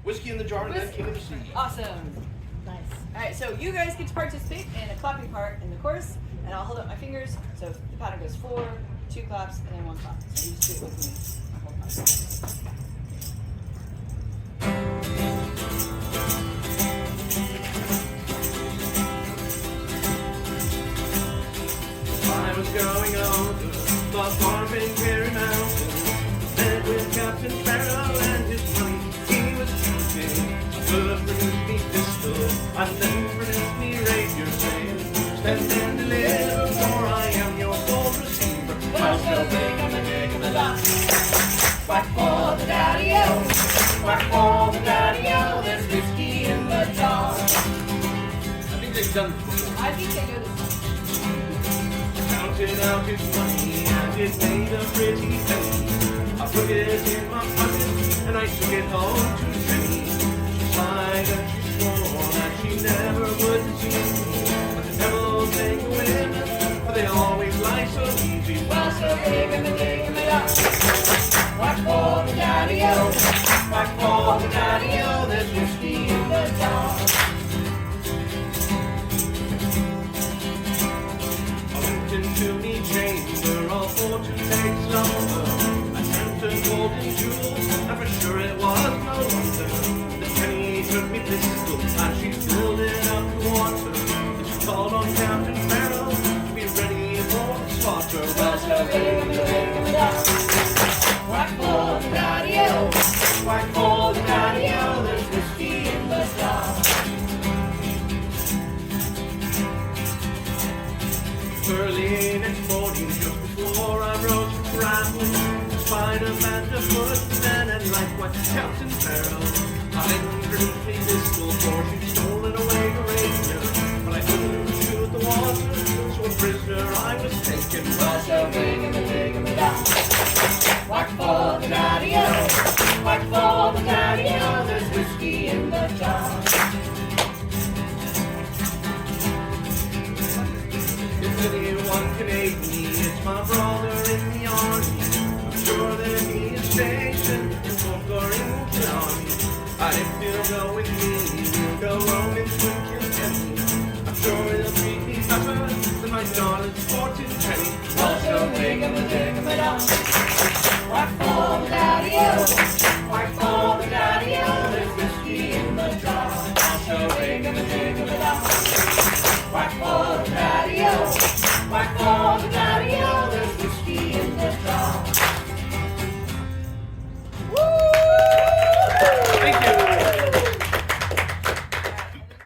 Whiskey in the jar and then King of the Sea. Awesome. Nice. All right, so you guys get to participate in a clapping part in the chorus, and I'll hold up my fingers. So the pattern goes 4, 2 claps, and then 1 clap. So you just do it with me. I'll hold my fingers. I was going over the farm in Prairie Mountain. Met with Captain Farrell and his money he was counting. First produced me pistol, and then produced me rapier, saying, "Stand and deliver, for I am your gold receiver." Well, so big, I'm a dick of the lot. Whack for the daddy-o, whack for the daddy-o, there's whiskey in the jar. I think they've done this before. I think they know this. Counted out his money and it made a pretty penny. I put it in my pocket and I took it home to Jenny. She sighed and she swore that she never would see me. But the devil take the women, for they always lie so easy. Well, so big, I'm a dick of the lot. Whack for the daddy-o, whack for the daddy-o, there's whiskey in the jar. Into me chamber, all for to take slumber. I turned to golden jewels, and for sure it was no wonder. The penny took me pistol, and she filled it up to water. Then she called on Captain Farrell to be ready for the slaughter. Well, so big, I'm a dick of the lot. Whack for the daddy-o, whack for the daddy-o, there's whiskey in the jar. Early next morning, just before I rose from traveling, I spied a band of footmen and likewise Captain Farrell. I introduced me pistol, for she'd stolen away the rapier. But I couldn't shoot the water, so a prisoner I was taken. Well, so big, I'm a dick of the lot. Whack for the daddy-o, whack for the daddy-o, there's whiskey in the jar. If anyone can aid me, it's my brother in the army. I'm sure that he is stationed in Fort Army. And if you'll go with me, we'll go roaming through Kilkenny. I'm sure he'll treat me better than my daughter's fortune penny. Well, so big, I'm a dick of the lot. Whack for the daddy-o, whack for the daddy-o, there's whiskey in the jar. Well, so big, I'm a dick of the lot. Whack for the daddy-o, whack for the daddy-o, there's whiskey in the jar. Thank you.